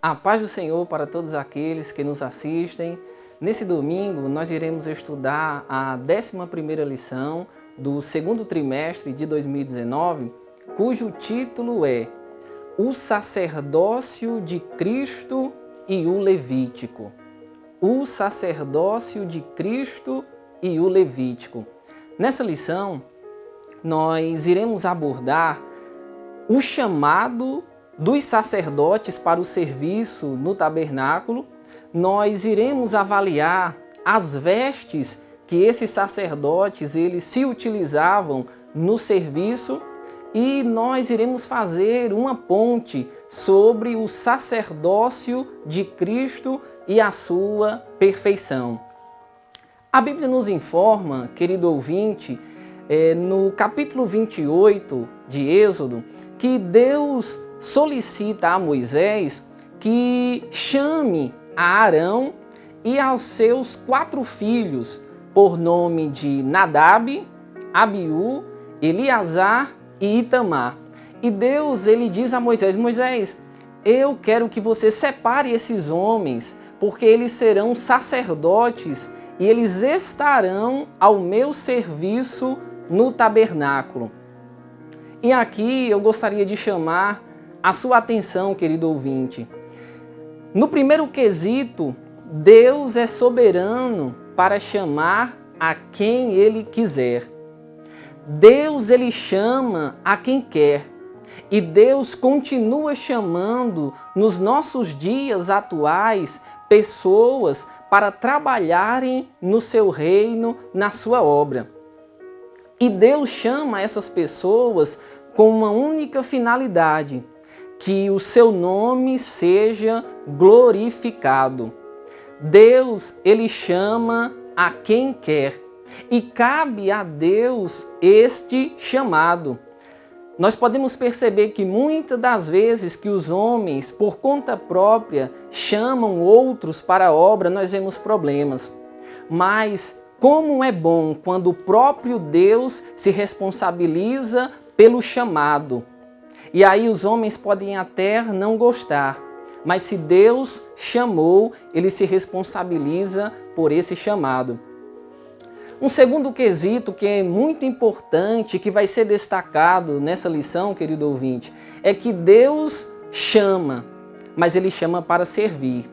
A paz do Senhor para todos aqueles que nos assistem. Nesse domingo, nós iremos estudar a 11ª lição do segundo trimestre de 2019, cujo título é O Sacerdócio de Cristo e o Levítico. O Sacerdócio de Cristo e o Levítico. Nessa lição, nós iremos abordar o chamado dos sacerdotes para o serviço no tabernáculo. Nós iremos avaliar as vestes que esses sacerdotes eles se utilizavam no serviço e nós iremos fazer uma ponte sobre o sacerdócio de Cristo e a sua perfeição. A Bíblia nos informa, querido ouvinte, no capítulo 28 de Êxodo, que Deus solicita a Moisés que chame a Arão e aos seus 4 filhos por nome de Nadab, Abiú, Eleazar e Itamar. E Deus ele diz a Moisés: Moisés, eu quero que você separe esses homens, porque eles serão sacerdotes e eles estarão ao meu serviço no tabernáculo. E aqui eu gostaria de chamar a sua atenção, querido ouvinte. No primeiro quesito, Deus é soberano para chamar a quem Ele quiser. Deus ele chama a quem quer. E Deus continua chamando nos nossos dias atuais pessoas para trabalharem no seu reino, na sua obra. E Deus chama essas pessoas com uma única finalidade: que o seu nome seja glorificado. Deus, ele chama a quem quer e cabe a Deus este chamado. Nós podemos perceber que muitas das vezes que os homens, por conta própria, chamam outros para a obra, nós vemos problemas. Mas como é bom quando o próprio Deus se responsabiliza pelo chamado. E aí os homens podem até não gostar, mas se Deus chamou, ele se responsabiliza por esse chamado. Um segundo quesito que é muito importante, que vai ser destacado nessa lição, querido ouvinte, é que Deus chama, mas ele chama para servir.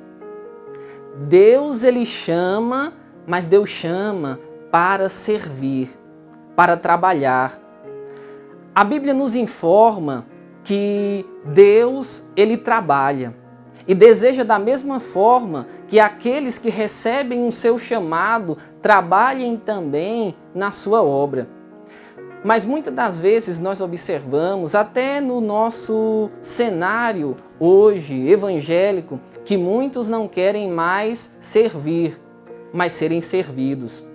Deus ele chama, mas Deus chama para servir, para trabalhar. A Bíblia nos informa que Deus ele trabalha e deseja da mesma forma que aqueles que recebem o seu chamado trabalhem também na sua obra. Mas muitas das vezes nós observamos, até no nosso cenário hoje evangélico, que muitos não querem mais servir, mas serem servidos.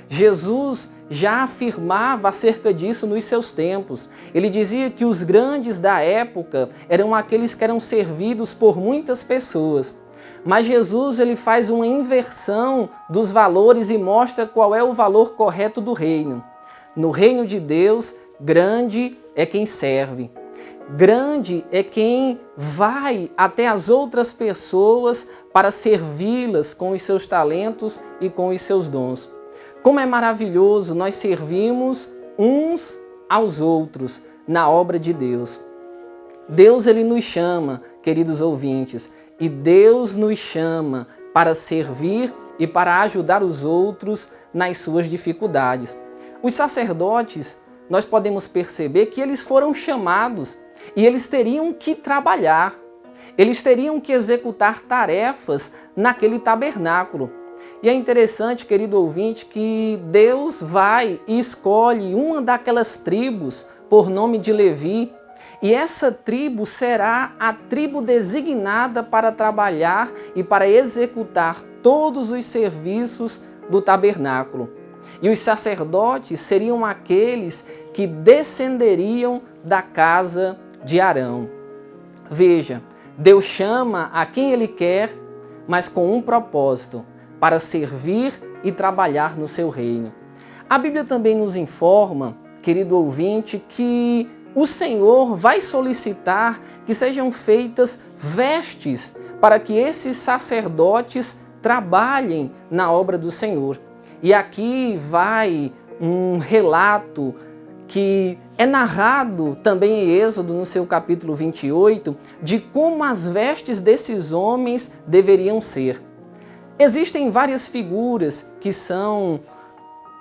Jesus já afirmava acerca disso nos seus tempos. Ele dizia que os grandes da época eram aqueles que eram servidos por muitas pessoas. Mas Jesus ele faz uma inversão dos valores e mostra qual é o valor correto do reino. No reino de Deus, grande é quem serve. Grande é quem vai até as outras pessoas para servi-las com os seus talentos e com os seus dons. Como é maravilhoso nós servirmos uns aos outros na obra de Deus. Deus ele nos chama, queridos ouvintes, e Deus nos chama para servir e para ajudar os outros nas suas dificuldades. Os sacerdotes, nós podemos perceber que eles foram chamados e eles teriam que trabalhar. Eles teriam que executar tarefas naquele tabernáculo. E é interessante, querido ouvinte, que Deus vai e escolhe uma daquelas tribos por nome de Levi, e essa tribo será a tribo designada para trabalhar e para executar todos os serviços do tabernáculo. E os sacerdotes seriam aqueles que descenderiam da casa de Arão. Veja, Deus chama a quem Ele quer, mas com um propósito: para servir e trabalhar no seu reino. A Bíblia também nos informa, querido ouvinte, que o Senhor vai solicitar que sejam feitas vestes para que esses sacerdotes trabalhem na obra do Senhor. E aqui vai um relato que é narrado também em Êxodo, no seu capítulo 28, de como as vestes desses homens deveriam ser. Existem várias figuras que são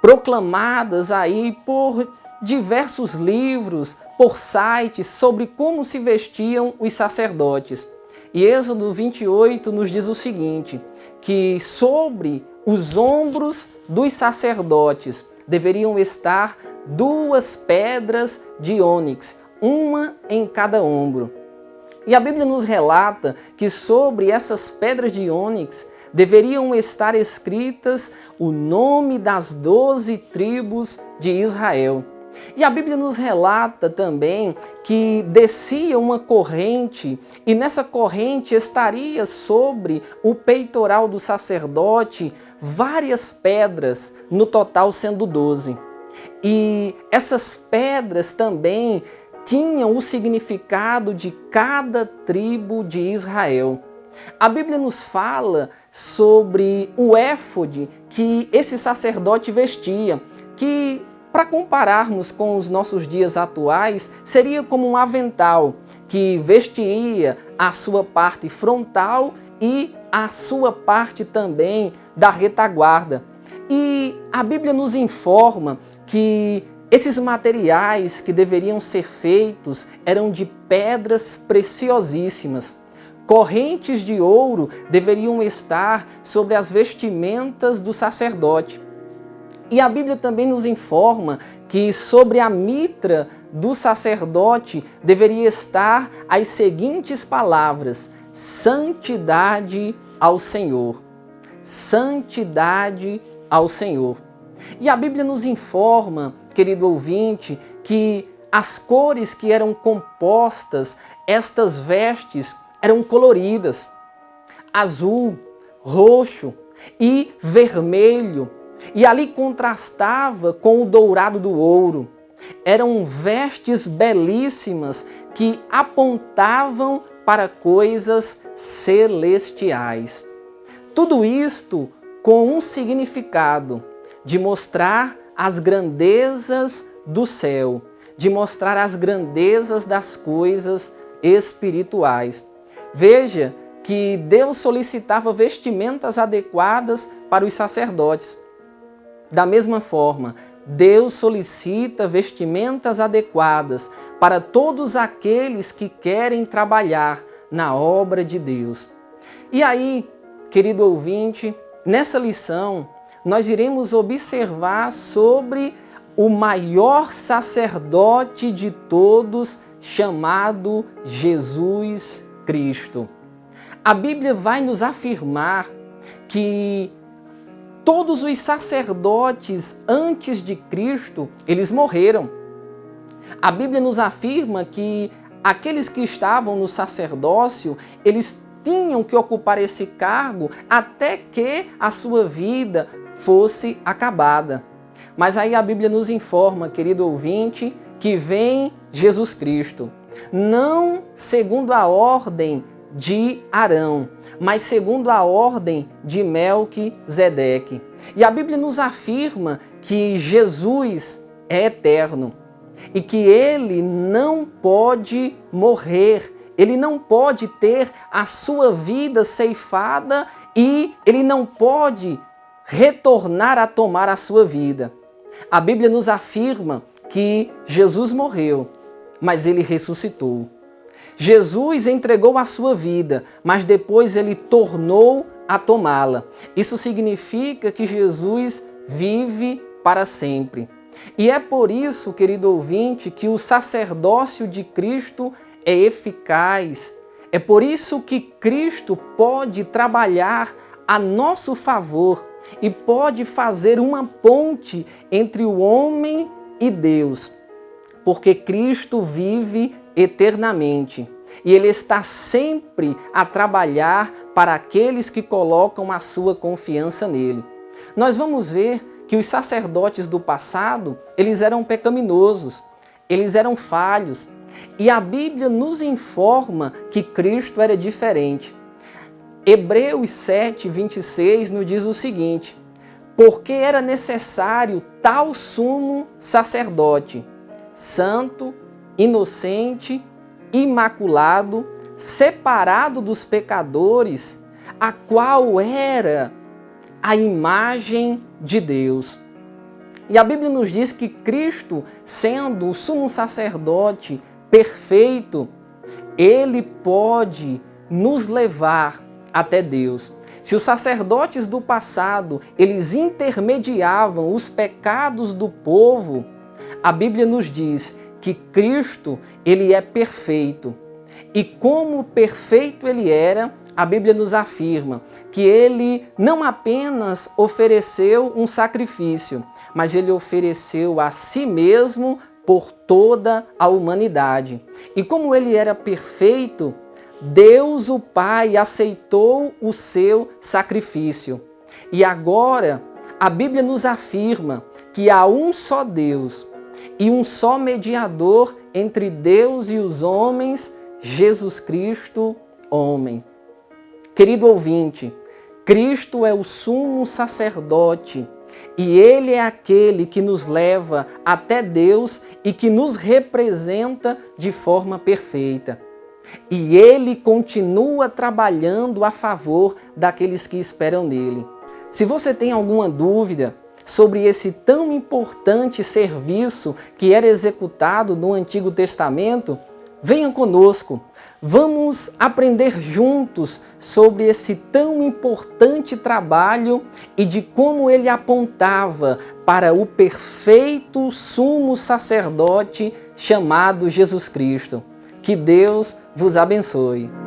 proclamadas aí por diversos livros, por sites, sobre como se vestiam os sacerdotes. E Êxodo 28 nos diz o seguinte, que sobre os ombros dos sacerdotes deveriam estar 2 pedras de ônix, uma em cada ombro. E a Bíblia nos relata que sobre essas pedras de ônix deveriam estar escritas o nome das 12 tribos de Israel. E a Bíblia nos relata também que descia uma corrente e nessa corrente estaria sobre o peitoral do sacerdote várias pedras, no total sendo 12. E essas pedras também tinham o significado de cada tribo de Israel. A Bíblia nos fala sobre o éfode que esse sacerdote vestia, que, para compararmos com os nossos dias atuais, seria como um avental que vestia a sua parte frontal e a sua parte também da retaguarda. E a Bíblia nos informa que esses materiais que deveriam ser feitos eram de pedras preciosíssimas. Correntes de ouro deveriam estar sobre as vestimentas do sacerdote. E a Bíblia também nos informa que sobre a mitra do sacerdote deveria estar as seguintes palavras: santidade ao Senhor. Santidade ao Senhor. E a Bíblia nos informa, querido ouvinte, que as cores que eram compostas, estas vestes, eram coloridas: azul, roxo e vermelho. E ali contrastava com o dourado do ouro. Eram vestes belíssimas que apontavam para coisas celestiais. Tudo isto com um significado de mostrar as grandezas do céu, de mostrar as grandezas das coisas espirituais. Veja que Deus solicitava vestimentas adequadas para os sacerdotes. Da mesma forma, Deus solicita vestimentas adequadas para todos aqueles que querem trabalhar na obra de Deus. E aí, querido ouvinte, nessa lição, nós iremos observar sobre o maior sacerdote de todos, chamado Jesus Cristo. A Bíblia vai nos afirmar que todos os sacerdotes antes de Cristo, eles morreram. A Bíblia nos afirma que aqueles que estavam no sacerdócio, eles tinham que ocupar esse cargo até que a sua vida fosse acabada. Mas aí a Bíblia nos informa, querido ouvinte, que vem Jesus Cristo, não segundo a ordem de Arão, mas segundo a ordem de Melquisedeque. E a Bíblia nos afirma que Jesus é eterno e que ele não pode morrer, ele não pode ter a sua vida ceifada e ele não pode retornar a tomar a sua vida. A Bíblia nos afirma que Jesus morreu, mas ele ressuscitou. Jesus entregou a sua vida, mas depois ele tornou a tomá-la. Isso significa que Jesus vive para sempre. E é por isso, querido ouvinte, que o sacerdócio de Cristo é eficaz. É por isso que Cristo pode trabalhar a nosso favor e pode fazer uma ponte entre o homem e Deus, porque Cristo vive eternamente e Ele está sempre a trabalhar para aqueles que colocam a sua confiança nele. Nós vamos ver que os sacerdotes do passado, eles eram pecaminosos, eles eram falhos, e a Bíblia nos informa que Cristo era diferente. Hebreus 7, 26 nos diz o seguinte: porque era necessário tal sumo sacerdote, santo, inocente, imaculado, separado dos pecadores, a qual era a imagem de Deus. E a Bíblia nos diz que Cristo, sendo o sumo sacerdote perfeito, ele pode nos levar até Deus. Se os sacerdotes do passado, eles intermediavam os pecados do povo, a Bíblia nos diz que Cristo, ele é perfeito. E como perfeito ele era, a Bíblia nos afirma que ele não apenas ofereceu um sacrifício, mas ele ofereceu a si mesmo por toda a humanidade. E como ele era perfeito, Deus o Pai aceitou o seu sacrifício. E agora a Bíblia nos afirma que há um só Deus e um só mediador entre Deus e os homens, Jesus Cristo, homem. Querido ouvinte, Cristo é o sumo sacerdote e Ele é aquele que nos leva até Deus e que nos representa de forma perfeita. E Ele continua trabalhando a favor daqueles que esperam nele. Se você tem alguma dúvida sobre esse tão importante serviço que era executado no Antigo Testamento, venha conosco. Vamos aprender juntos sobre esse tão importante trabalho e de como ele apontava para o perfeito sumo sacerdote chamado Jesus Cristo. Que Deus vos abençoe.